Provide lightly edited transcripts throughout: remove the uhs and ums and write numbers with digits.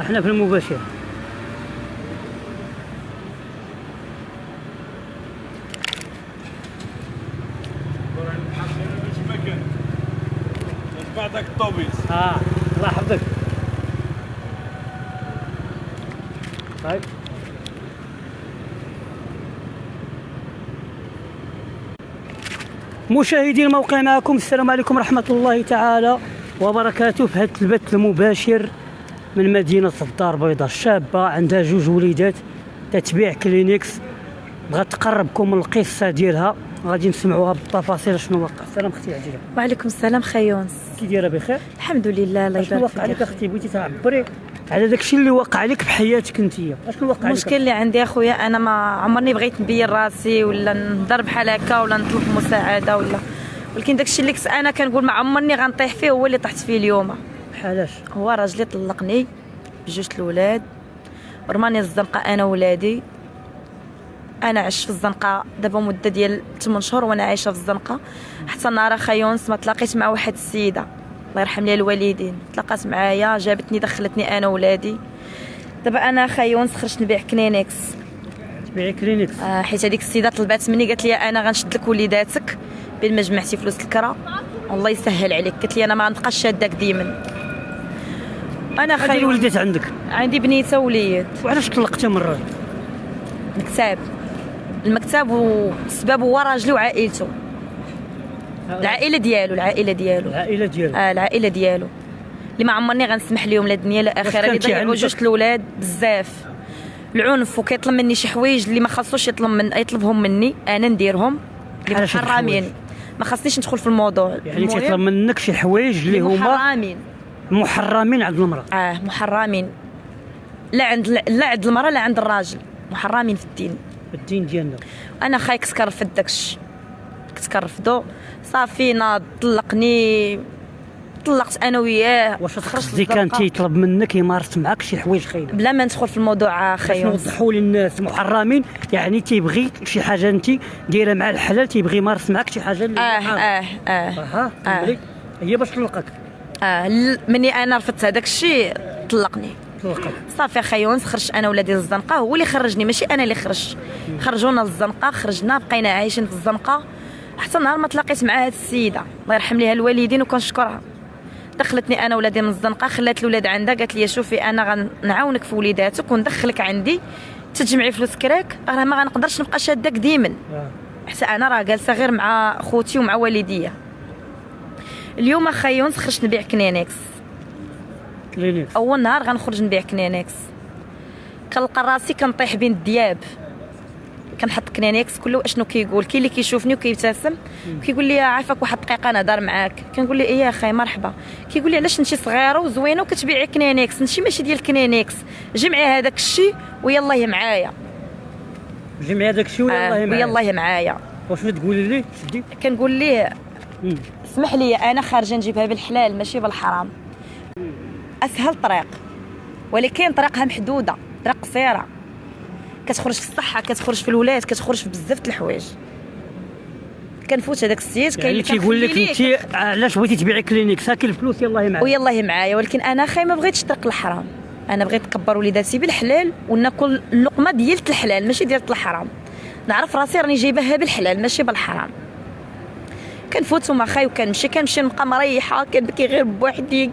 احنا في المباشر. بعدك الطوبيس. الله يحفظك. طيب مشاهدي الموقع، معكم السلام عليكم ورحمة الله تعالى وبركاته في هذا البث المباشر من مدينة الدار البيضاء. شابة عندها 2 وليدات تتبيع كلينكس، بغات تقربكم القصة ديالها، غادي نسمعوها بالتفاصيل شنو وقع. السلام اختي عجيله. وعليكم السلام خيونس. كي دايره؟ بخير الحمد لله. الله شنو يبارك وقع لك فيك. اختي؟ بغيتي تعبري على داكشي اللي وقع لك بحياتك انتيا، شنو وقع لك؟ المشكل اللي عندي اخويا، انا ما عمرني بغيت نبين راسي ولا نهضر بحال هكا ولا نطلب مساعده ولكن داكشي اللي كنت انا كنقول ما عمرني غنطيح فيه هو اللي طحت فيه اليوم. بحالاش؟ هو راجلي طلقني بجوج الولاد ورماني الزنقه انا ولادي. انا عشت في الزنقه دابا مده ديال 8 شهور وانا عايشه في الزنقه، حتى نهار خيونس ما تلاقيت مع واحد السيده الله يرحم ليها الوالدين، تلاقات معايا جابتني دخلتني انا ولادي. دابا انا خيونس خرجت نبيع كلينكس. تبيعي كلينكس؟ حيت هذيك السيده طلبات مني، قالت لي انا غنشد لك وليداتك بين ما جمعتي فلوس الكرا الله يسهل عليك. قالت لي انا ما غنبقاش شاداك ديما. انا هذه الوليدات عندك؟ عندي بنيته ووليد. وعلاش طلقتي من الراجل؟ المكتب والسبب هو راجلي وعائلته، العائله ديالو العائله ديالو العائله ديالو اللي ما عمرني غنسمح لهم لا دنيا لا اخره، اللي ضيعوا 2 الاولاد بزاف العنف وكيطلب مني شي حوايج اللي ما خاصوش يطلبهم مني انا نديرهم، اللي محرمين. ما خاصنيش ندخل في الموضوع. يعني تيطلب منك شي حوايج اللي هما محرمين عند المراه؟ محرمين، لا عند المراه لا عند الراجل، محرمين في الدين ديالنا. انا خايك كتكرفد داكشي، كنت كنرفضو صافي. ناض طلقني، طلقت انا وياه. واش قصدي كان تيطلب منك يمارس معاك شي حوايج خايبه؟ بلا ما ندخل في الموضوع باش نوضحوا للناس محرمين، يعني تيبغي شي حاجه انت دايره مع الحلال، تيبغي يمارس معاك شي حاجه اللي هي باش طلقك. مني انا رفضت هذاك الشيء طلقني. صافي خيونس خرجت انا ولادي للزنقه، هو اللي خرجني ماشي انا اللي خرجت. خرجونا للزنقه، خرجنا بقينا عايشين في الزنقه حتى نهار ما تلاقيت مع هاد السيده الله يرحم ليها الوالدين وكنشكرها. دخلتني انا ولادي من الزنقه، خلات الولاد عندها، قالت لي شوفي انا غنعاونك في وليداتك وندخلك عندي تجمعي فلوس كراك، راه ما غنقدرش نبقى شاداك ديما حتى انا راه جالسه غير مع خوتي ومع والديا. اليوم خيونس خرجت نبيع كلينكس. اول نهار غنخرج نبيع كلينكس كنلقى راسي كنطيح بين الدياب، كنحط كلينكس كله اشنو كيقول. كاين اللي كيشوفني وكيبتسم كيقول لي عافاك واحد الدقيقه نهضر معاك، كنقول ليه يا اخي مرحبا. كيقول لي علاش انت صغيره وزوينه وكتبيعي كلينكس؟ انت ماشي ديال كلينكس، جمعي هذاك الشيء ويلاه معايا. جمعي هذاك الشيء ويلاه معايا. واش تقولي لي شدي؟ كنقول ليه اسمح لي انا خارجه نجيبها بالحلال ماشي بالحرام، اسهل طريق ولكن طريقها محدوده، طريق قصيره، كتخرج في الصحه، كتخرج في الولاد، كتخرج في بزاف د الحوايج. كنفوت هذاك السيد كاين اللي كيقول لك انت علاش بغيتي تبيعي كلينكس؟ هاكي الفلوس يلاه معايا ويلاه معايا، ولكن انا خاي ما بغيتش طريق الحرام. انا بغيت نكبر وليداتي بالحلال وناكل اللقمه ديال الحلال ماشي ديال الحرام. نعرف راسي راني جايباها بالحلال ماشي بالحرام. كنفوت مع خاي كنمشي نبقى مريحه، كنبكي غير بوحدي،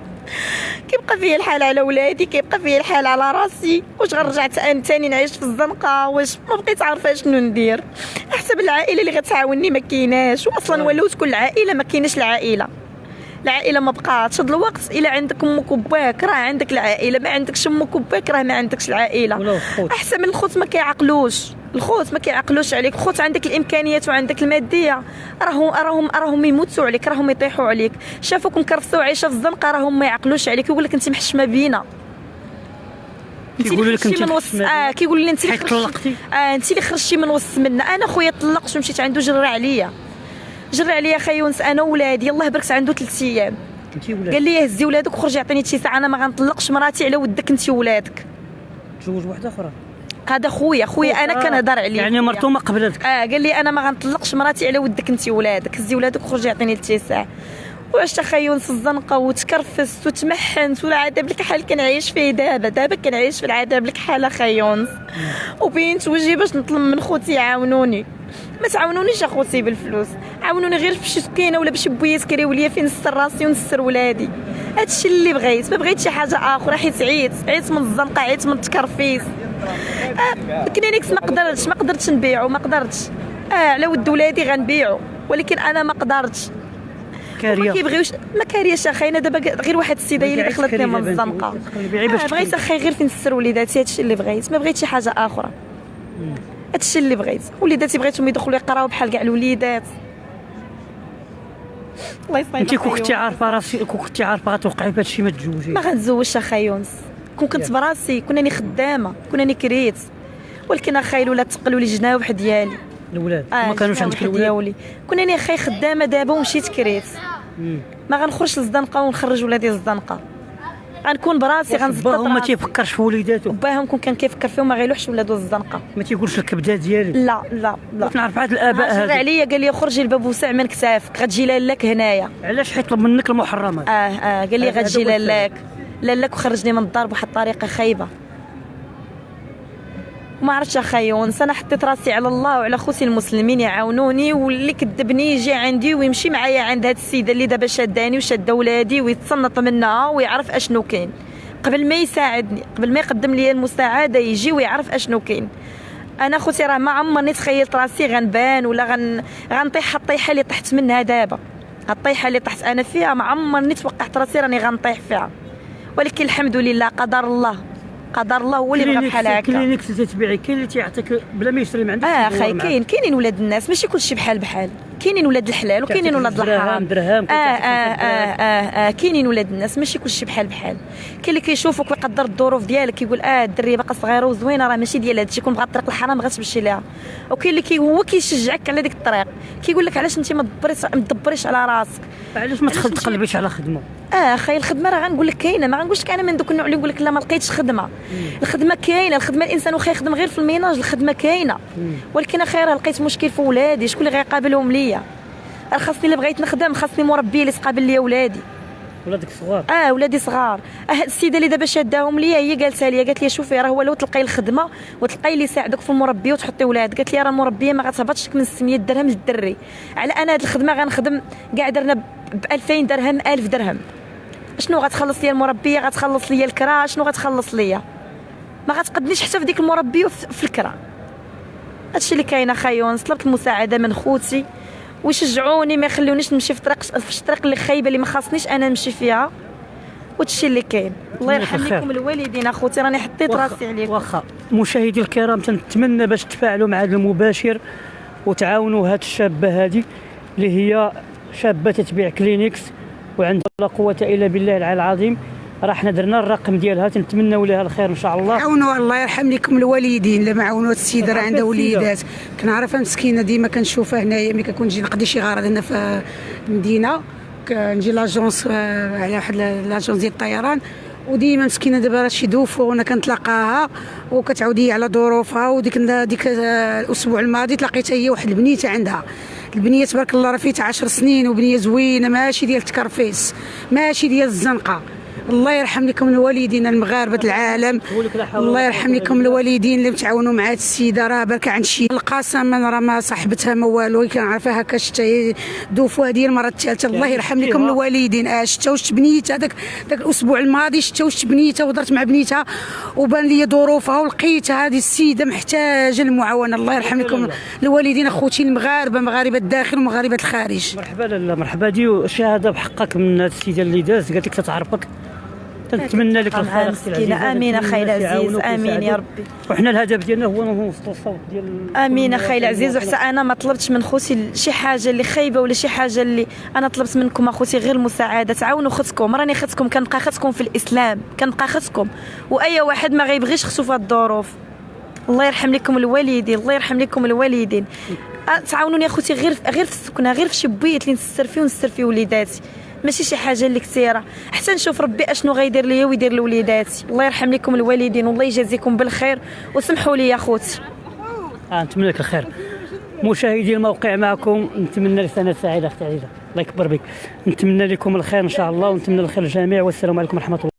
كيبقى فيا الحال على ولادي، كيبقى فيا الحال على راسي. واش غنرجع ثاني نعيش في الزنقه؟ واش ما بقيت عارفه شنو ندير؟ حسب العائله اللي غتعاونني ما كايناش، واصلا ولوت كل العائله ما كايناش. العائله ما بقاتش. هاد الوقت الا عندك امك وباك راه عندك العائله، ما عندكش امك وباك راه ما عندكش العائله. احسن من الخوت ما كيعقلوش، الخوت ما كيعقلوش عليك. الخوت عندك الامكانيات وعندك الماديه راهم يموتوا عليك، راهم يطيحوا عليك. شافوك مكرفسوا عايشه في الزنقه راهم ما يعقلوش عليك، يقول لك انت محشمه بينا، كيقول لك انت من وسط كيقول لي انت اللي طلقتي، انت اللي خرجتي من وسط منا. انا خويا طلقت ومشيت عنده جرى عليا خيونس انا وولادي الله بركت عنده 3 ايام. قال لي هزي ولادك وخرجي عطيني شي ساعه، انا ما غنطلقش مراتي على ودك انت وولادك. تزوج واحده اخرى؟ هذا خويا انا كنهضر عليه. يعني مرتو ما قبلتك؟ قال لي انا ما غنطلقش مراتي على ودك انت وولادك، هزي ولادك وخرجي عطيني 3 ساعه. وعشت اخا يونس الزنقه وتكرفست وتمحنت والعذاب الكحل اللي كنعيش فيه دابا كنعيش في العذاب الكحل اخا يونس. وبينت وجهي باش نطلب من خوتي يعاونوني. ما تعاونونيش اخوتي بالفلوس، عاونوني غير بشي سكينه ولا بشي بويات كريو ليا فين نستر راسي ونستر ولادي. هادشي اللي بغيت، ما بغيت شي حاجه اخرى حيت عيت من الزنقه، عيت من التكرفيس. كلينيكس ما قدرتش نبيعو، ما قدرتش. على ود ولادي غنبيعو، ولكن انا ما قدرتش. ما كيبغيوش، ما كارياش اخاي. انا دابا غير واحد السيده هي اللي دخلتني من الزنقه. بغيت اخاي غير فين نستر وليداتي، هادشي اللي بغيت، ما بغيت شي حاجه اخرى. هادشي اللي بغيت. وليداتي بغيتهم يدخلوا يقراو بحال كاع الوليدات. الله يسلمك. انت كنتي عارفه راسك، كنتي عارفه غتوقعي بهذا الشيء ما تزوجيش؟ ما غنتزوجش اخاي يونس. كنت براسي، كناني خدامه، كناني كريت، ولكن اخاي ولا تقلوا لي جناوب ديالي الاولاد. ما كانوش عندك الاولاد؟ كناني اخاي خدامه دابا ومشيت كريت. ما غنخرجش للزنقه ونخرج ولادي للزنقه. غنكون براسي غنزبط راسي. باهم ما تيفكرش في وليداتو؟ باهم كان كيفكر فيهم ما غيلوحش ولادو الزنقه. ما تيقولش الكبده ديالي؟ لا لا لا. نعرف هاد الاباء هادو. عليا قال لي خرجي الباب وسع من كتافك، غتجي لالاك هنايا. علاش حيطلب منك المحرمات؟ قال لي غتجي لالاك وخرجني من الدار بواحد الطريقه خايبه. وما عرفتش اخاي يونس، انا حطيت راسي على الله وعلى خوتي المسلمين يعاونوني، واللي كذبني يجي عندي ويمشي معايا عند هاد السيده اللي دابا شاداني وشاده ولادي ويتصنط منها ويعرف اشنو كاين قبل ما يساعدني، قبل ما يقدم لي المساعده يجي ويعرف اشنو كاين. انا خوتي راه ما عمرني تخيلت راسي غنبان ولا غنطيح الطيحه اللي طحت منها دابا. الطيحه اللي طحت انا فيها ما عمرني توقعت راسي راني غنطيح فيها، ولكن الحمد لله قدر الله، قدر الله هو اللي بغى بحال هكا. كلينيكس تتبيعي كاين اللي تيعطيك بلا ما يشري من عندك؟ اخاي كاينين ولاد الناس، ماشي كلشي بحال. كاينين ولاد الحلال وكاينين ولاد الحرام. درهم. كاينين ولاد الناس، ماشي كلشي بحال. كاين اللي كيشوفك ويقدر الظروف ديالك كيقول الدريه باقا صغيره وزوينه راه ماشي ديال هادشي، كون بغات الطريق الحرام ما غتمشي ليها. وكاين اللي هو كيشجعك على ديك الطريق، كيقول لك علاش انت ما تدبريش على راسك، علاش ما تقلبيش على خدمه. اخاي الخدمه راه غنقول لك كاينه، ما غنقولش لك انا من دوك النوع اللي نقول لك لا ما لقيتش خدمه. الخدمه كاينه، الخدمه الانسان واخا يخدم غير في الميناج الخدمه كاينه. ولكن اخاي راه لقيت مشكل في ولادي، شكون اللي غيقابلهم ليا؟ راه خاصني اللي بغيت نخدم، خاصني مربي اللي تقابل ليا ولادي. ولادك صغار؟ ولادي صغار. السيده اللي دابا شاداهم ليا هي قالت لي شوفي راه هو لو تلقاي الخدمه وتلقاي اللي يساعدك في المربي وتحطي ولاد، قالت لي راه المربيه ما غتهبطش لك من 600 درهم للدري، على انا هاد الخدمه غنخدم كاع درنا ب 2000 درهم 1000 درهم. شنو غتخلص ليا المربيه؟ غتخلص ليا الكرا، شنو غتخلص ليا؟ ما غتقدنيش حتى في ديك المربيه وفي الكرا. هادشي اللي كاين اخاي يونس. طلبت المساعده من خوتي ويشجعوني، ما يخلونيش نمشي في الطريق اللي خايبه اللي ما خاصنيش انا نمشي فيها. وهادشي اللي كاين. الله يرحم لكم الوالدين اخوتي، راني حطيت راسي عليكم. واخا مشاهدي الكرام، تنتمنى باش تفاعلوا مع هذا المباشر وتعاونوا هاد الشابه هذه اللي هي شابه تتبيع كلينيكس وعندها لا قوه الا بالله العلي العظيم. راه حنا درنا الرقم ديالها، تنتمنوا لها الخير ان شاء الله. عاونوا الله يرحم لكم الوالدين اللي ما عاونوا السيده، راه عندها وليدات. كنعرفها مسكينه، ديما كنشوفها هنايا ملي كنكون نجي نقضي شي غرض هنا في المدينه، كنجي لاجونس على واحد لاجونس ديال الطيران، وديما مسكينه دابا راه شي دوفو وانا كنتلاقاها وكتعاودي على ظروفها. وديك الاسبوع الماضي تلاقيتها هي واحد البنيته عندها، البنيه تبارك الله راه فيها 10 سنين وبنيه زوينه، ماشي ديال التكرفيس، ماشي ديال الزنقه. الله يرحم لكم الوالدين المغاربه العالم، الله يرحم لكم الوالدين اللي تعاونوا مع هاد السيده. راه بركه عند شي القسم راه ما صاحبتها ما والو، كنعرفها هكا شتا دوفو هذه المره الثالثه. الله يرحم لكم الوالدين. شتا واش بنيتها داك الاسبوع الماضي، شتا واش بنيتها وهضرت مع بنيتها وبان لي ظروفها ولقيتها هذه السيده محتاجه المعاونه. الله يرحم لكم الوالدين اخوتي المغاربه، مغاربه الداخل ومغاربه الخارج. مرحبا لاله، مرحبا. دي شهاده بحقك من هاد السيده اللي دازت، قالت لك تتعرفك. تنتمنى لك الخير اختي. امين اخي العزيز، امين يا ربي. وحنا الهدف ديالنا هو نوصلوا الصوت ديال امين اخي العزيز. وحتى انا ما طلبتش من خوتي شي حاجه اللي خايبه ولا شي حاجه اللي انا طلبت منكم اخوتي غير المساعده. تعاونوا اختكم، راني اختكم، كنبقى اختكم في الاسلام، كنبقى اختكم، واي واحد ما غيبغيش اختو في هاد الظروف. الله يرحم لكم الوالدين، الله يرحم لكم الوالدين. تعاونوني اخوتي غير في السكنه، غير في شي بويت اللي نستر فيه ونستر فيه وليداتي، ماشي شي حاجه اللي كثيره، حتى نشوف ربي اشنو غيدير ليا ويدير لوليداتي. الله يرحم لكم الوالدين والله يجازيكم بالخير، وسمحوا لي يا خوتي. نتمنى لك الخير. مشاهدي الموقع معكم، نتمنى لك سنه سعيده اختي عزيزه. الله يكبر بك. نتمنى لكم الخير ان شاء الله، ونتمنى الخير للجميع، والسلام عليكم ورحمه الله.